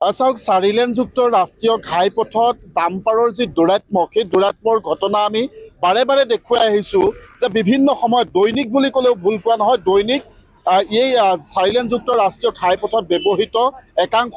চাওক, 4-লেনযুক্ত ৰাষ্ট্ৰীয় ঘাইপথত ডাম্পাৰৰ যি দুৰাত্মক, সেই দুৰাত্মৰ ঘটনা আমি বাৰে বাৰে দেখুৱাই আহিছোঁ যে বিভিন্ন সময়ত, দৈনিক বুলি ক'লেও ভুল কোৱা নহয়, দৈনিক এই 4-লেনযুক্ত ৰাষ্ট্ৰীয় ঘাইপথত ব্যৱহৃত একাংশ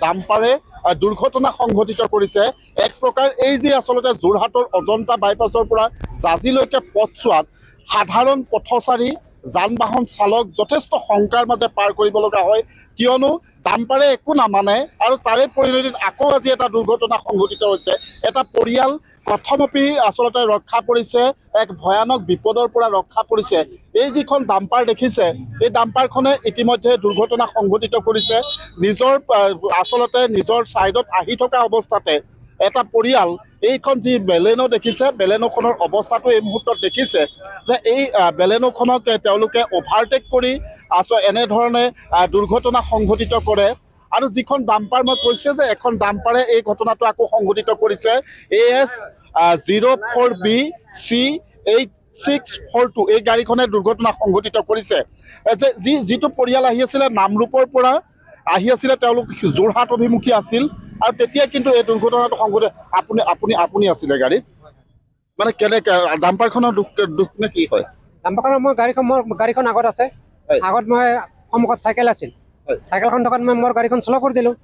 ডাম্পাৰে দুৰ্ঘটনা সংঘটিত কৰিছে। এক প্ৰকাৰ এই যি আচলতে যোৰহাটৰ অজন্তা বাইপাছৰ পৰা জাঁজিলৈকে পথছোৱাত সাধাৰণ পথচাৰী, যান বাহন চালক যথেষ্ট শংকাৰ মাজে পাৰ কৰিব লগা হয়, কিয়নো ডাম্পাৰে একো নামানে আৰু তাৰে পৰিণতিত আকৌ আজি এটা দুৰ্ঘটনা সংঘটিত হৈছে। এটা পৰিয়াল প্ৰথমপি আচলতে ৰক্ষা পৰিছে, এক ভয়ানক বিপদৰ পৰা ৰক্ষা পৰিছে। এই যিখন ডাম্পাৰ দেখিছে, এই ডাম্পাৰখনে ইতিমধ্যে দুৰ্ঘটনা সংঘটিত কৰিছে। আচলতে নিজৰ ছাইডত আহি থকা অৱস্থাতে এটা পৰিয়াল, এইখন যি বেলেনো দেখিছে, বেলেনোখনৰ অৱস্থাটো এই মুহূৰ্তত দেখিছে যে এই বেলেনোখনক তেওঁলোকে অভাৰটেক কৰি এনেধৰণে দুৰ্ঘটনা সংঘটিত কৰে। আৰু যিখন ডাম্পাৰ মই কৈছোঁ যে এখন ডাম্পাৰে এই ঘটনাটো আকৌ সংঘটিত কৰিছে, AS 04BC8642 এই গাড়ীখনে দুৰ্ঘটনা সংঘটিত কৰিছে। যে যিটো পৰিয়াল আহি আছিলে নামৰূপৰ পৰা আহি আছিলে, তেওঁলোক যোৰহাট অভিমুখী আছিল আৰু তেতিয়া কিন্তু এই দুৰ্ঘটনাটো সংঘটিত। আপুনি আছিলে গাড়ীত, মানে কেনেকৈ ডাম্পাৰখনৰ দুখ নে কি হয়? ডাম্পাৰখনৰ মোৰ গাড়ীখন আগত আছে, আগত মই সন্মুখত চাইকেল আছিল, চাইকেলখন থকাত মই মোৰ গাড়ীখন শ্ল' কৰি দিলোঁ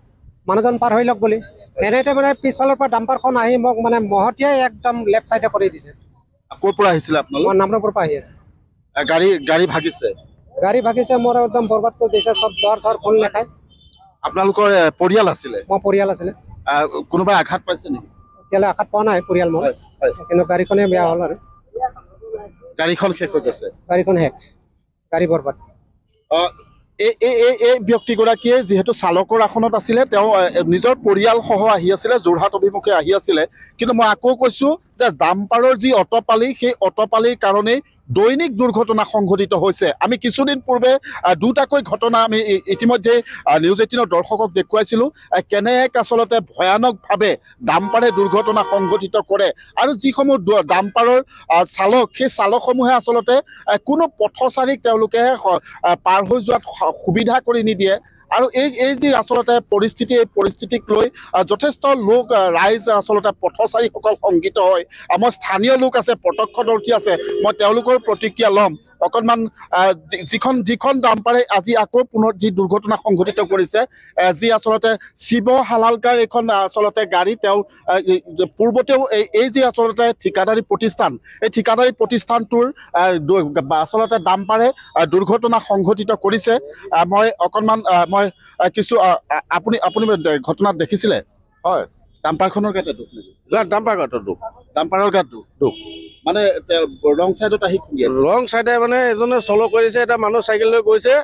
মানুহজন পাৰ হৈ লওক বুলি। এনেতে মানে পিছফালৰ পৰা ডাম্পাৰখন আহি মোক মানে মহতিয়াই একদম লেফ্ট চাইডে কৰি দিছে। ক'ৰ পৰা আহিছিলে আপোনালোক? মই নামৰূপৰ পৰা আহি আছোঁ। গাড়ী ভাগিছে? গাড়ী ভাগিছে, মোৰ একদম বৰবাদ কৰি দিছে, চব জ্বৰ চৰ ফুল নেখায়। আপোনালোকৰ পৰিয়াল আছিলে? মোৰ পৰিয়াল আছিলে। কোনোবাই আঘাত পাইছে নেকি? এতিয়ালৈ আঘাত পোৱা নাই পৰিয়াল মোৰ, কিন্তু গাড়ীখনে বেয়া হ'ল আৰু। গাড়ীখন শেষ হৈ গৈছে? গাড়ীখন শেষ, গাড়ী বৰবাদ। এই ব্যক্তিগৰাকীয়ে যিহেতু চালকৰ আসনত আছিলে, তেওঁ নিজৰ পৰিয়ালসহ আহি আছিলে, যোৰহাট অভিমুখে আহি আছিলে। কিন্তু মই আকৌ কৈছোঁ যে ডাম্পাৰৰ যি অটপালি, সেই অটপালিৰ কাৰণেই দৈনিক দুৰ্ঘটনা সংঘটিত হৈছে। আমি কিছুদিন পূৰ্বে দুটাকৈ ঘটনা আমি ইতিমধ্যে নিউজ 18ৰ দৰ্শকক দেখুৱাইছিলোঁ, কেনে এক আচলতে ভয়ানকভাৱে ডাম্পাৰে দুৰ্ঘটনা সংঘটিত কৰে। আৰু যিসমূহ ডাম্পাৰৰ চালক, সেই চালকসমূহে আচলতে কোনো পথচাৰীক তেওঁলোকে পাৰ হৈ যোৱাত সুবিধা কৰি নিদিয়ে। আৰু এই যি আচলতে পৰিস্থিতি, এই পৰিস্থিতিক লৈ যথেষ্ট লোক ৰাইজ আচলতে পথচাৰীসকল শংকিত হয়। আমাৰ স্থানীয় লোক আছে, প্ৰত্যক্ষদৰ্শী আছে, মই তেওঁলোকৰ প্ৰতিক্ৰিয়া ল'ম অকণমান। যিখন ডাম্পাৰে আজি আকৌ পুনৰ যি দুৰ্ঘটনা সংঘটিত কৰিছে, যি আচলতে শিৱ হালালকাৰ এইখন আচলতে গাড়ী, তেওঁ পূৰ্বতেও এই যি আচলতে ঠিকাদাৰী প্ৰতিষ্ঠান, এই ঠিকাদাৰী প্ৰতিষ্ঠানটোৰ আচলতে ডাম্পাৰে দুৰ্ঘটনা সংঘটিত কৰিছে। মই অকণমান আপুনি ঘটনাত দেখিছিলে? হয়, ডাম্পাৰখনৰ গাতে দুখ নেকি? ডাম্পাৰ গাঁতৰ দুখ, ডাম্পাৰৰ গাত দুখ মানে ৰং চাইডত আহি খুন্দি আছে। ৰং চাইডে মানে এজনে চল কৰিছে, এটা মানুহ চাইকেল লৈ গৈছে,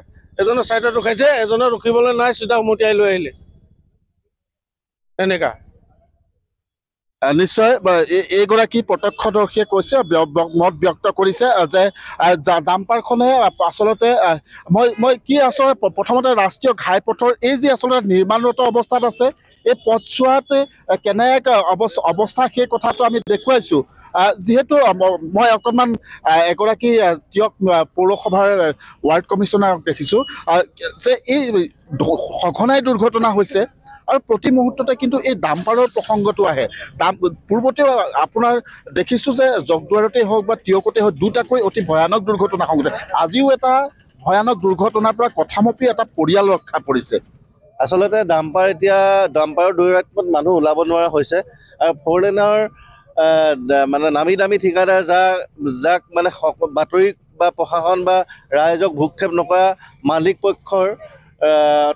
এজনে চাইডত ৰখাইছে, এজনে ৰখিবলৈ নাই, চিধা উমটিয়াই লৈ আহিলে। এনেকা নিশ্চয় এইগৰাকী প্ৰত্যক্ষদৰ্শীয়ে কৈছে, মত ব্যক্ত কৰিছে যে ডাম্পাৰখনে আচলতে মই কি আচলতে প্ৰথমতে ৰাষ্ট্ৰীয় ঘাইপথৰ এই যি আচলতে নিৰ্মাণৰত অৱস্থাত আছে, এই পথছোৱাত কেনে এক অৱস্থা, সেই কথাটো আমি দেখুৱাইছোঁ। যিহেতু মই অকণমান এগৰাকী তিয়ক পৌৰসভাৰ ৱাৰ্ড কমিশ্যনাৰক দেখিছোঁ যে এই সঘনাই দুৰ্ঘটনা হৈছে আৰু প্ৰতি মুহূৰ্ততে কিন্তু এই ডাম্পাৰৰ প্ৰসংগটো আহে। পূৰ্বতেও আপোনাৰ দেখিছোঁ যে জগদুৱাৰতেই হওক বা তিয়কতেই হওক, দুটাকৈ অতি ভয়ানক দুৰ্ঘটনা সংঘটিত। আজিও এটা ভয়ানক দুৰ্ঘটনাৰ পৰা কথামপি এটা পৰিয়াল ৰক্ষা পৰিছে। আচলতে ডাম্পাৰৰ দৈৰাত্মত মানুহ ওলাব নোৱাৰা হৈছে। আৰু 4 লেনৰ মানে নামী দামী ঠিকাদাৰ যাক মানে বাতৰি বা প্ৰশাসন বা ৰাইজক ভূক্ষেপ নকৰা মালিক পক্ষৰ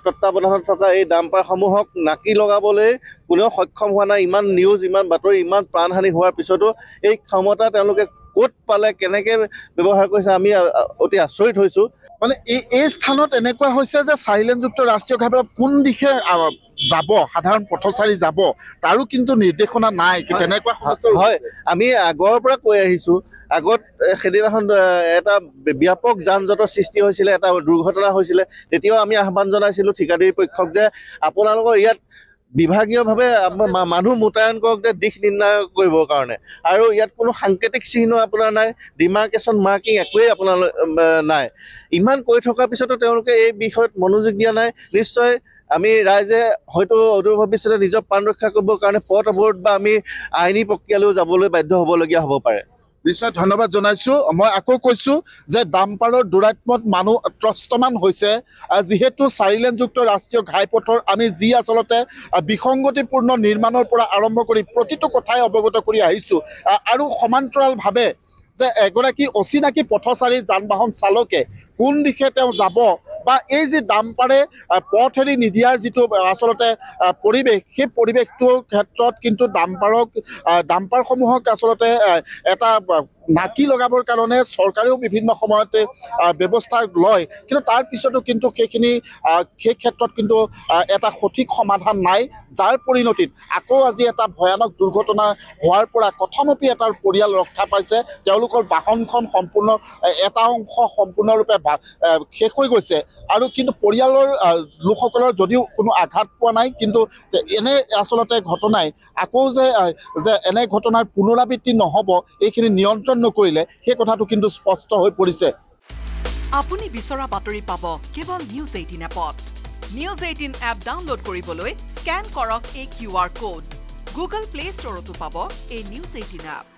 তত্বাৱধানত থকা এই ডাম্পাৰসমূহক নাকি লগাবলৈ কোনেও সক্ষম হোৱা নাই। ইমান নিউজ, ইমান বাতৰি, ইমান প্ৰাণহানি হোৱাৰ পিছতো এই ক্ষমতা তেওঁলোকে ক'ত পালে, কেনেকৈ ব্যৱহাৰ কৰিছে, আমি অতি আচৰিত হৈছোঁ। মানে এই স্থানত এনেকুৱা হৈছে যে 4-লেনযুক্ত ৰাষ্ট্ৰীয় ঘাইপথ কোন দিশে যাব, সাধাৰণ পথচাৰী যাব, তাৰো কিন্তু নিৰ্দেশনা নাই। তেনেকুৱা হয়, আমি আগৰ পৰা কৈ আহিছোঁ। আগত সেইদিনাখন এটা ব্যাপক যান জঁটৰ সৃষ্টি হৈছিলে, এটা দুৰ্ঘটনা হৈছিলে, তেতিয়াও আমি আহ্বান জনাইছিলোঁ ঠিকাদাৰী পক্ষক যে আপোনালোকৰ ইয়াত বিভাগীয়ভাৱে মানুহ মোতায়েন কৰক, যে দিশ নিৰ্ণয় কৰিবৰ কাৰণে। আৰু ইয়াত কোনো সাংকেতিক চিহ্ন আপোনাৰ নাই, ডিমাৰ্কেশ্যন মাৰ্কিং একোৱেই আপোনাৰ নাই। ইমান কৈ থকাৰ পিছতো তেওঁলোকে এই বিষয়ত মনোযোগ দিয়া নাই। নিশ্চয় আমি ৰাইজে হয়তো অদূৰ ভৱিষ্যতে নিজৰ প্ৰাণ ৰক্ষা কৰিবৰ কাৰণে পথ অৱৰোধ বা আমি আইনী প্ৰক্ৰিয়ালৈও যাবলৈ বাধ্য হ'বলগীয়া হ'ব পাৰে। নিশ্চয় ধন্যবাদ জনাইছোঁ। মই আকৌ কৈছোঁ যে ডাম্পাৰৰ দুৰাত্মত মানুহ ত্ৰস্তমান হৈছে, যিহেতু 4 লেনযুক্ত ৰাষ্ট্ৰীয় ঘাইপথৰ আমি যি আচলতে বিসংগতিপূৰ্ণ নিৰ্মাণৰ পৰা আৰম্ভ কৰি প্ৰতিটো কথাই অৱগত কৰি আহিছোঁ, আৰু সমান্তৰালভাৱে যে এগৰাকী অচিনাকি পথচাৰী যান বাহন চালকে কোন দিশে তেওঁ যাব বা এই যি ডাম্পাৰে পথ এৰি নিদিয়াৰ যিটো আচলতে পৰিৱেশ, সেই পৰিৱেশটোৰ ক্ষেত্ৰত কিন্তু ডাম্পাৰসমূহক আচলতে এটা নাকি লগাবৰ কাৰণে চৰকাৰেও বিভিন্ন সময়তে ব্যৱস্থা লয়, কিন্তু তাৰ পিছতো কিন্তু সেই ক্ষেত্ৰত কিন্তু এটা সঠিক সমাধান নাই, যাৰ পৰিণতিত আকৌ আজি এটা ভয়ানক দুৰ্ঘটনা হোৱাৰ পৰা কথমপি এটাৰ পৰিয়াল ৰক্ষা পাইছে। তেওঁলোকৰ বাহনখন সম্পূৰ্ণ এটা অংশ সম্পূৰ্ণৰূপে শেষ হৈ গৈছে, আৰু কিন্তু পৰিয়ালৰ লোকসকলৰ যদিও কোনো আঘাত পোৱা নাই, কিন্তু এনে আচলতে ঘটনাই আকৌ যে এনে ঘটনাৰ পুনৰাবৃত্তি নহ'ব, এইখিনি নিয়ন্ত্ৰণ নকৰিলে সেই কথাটো কিন্তু স্পষ্ট হৈ পৰিছে। আপুনি বিচৰা বাতৰি পাব কেৱল নিউজ 18 এপত। নিউজ 18 এপ ডাউনলোড কৰিবলৈ স্কেন কৰক এই QR কোড। গুগল প্লে ষ্টৰতো পাব এই নিউজ 18 এপ।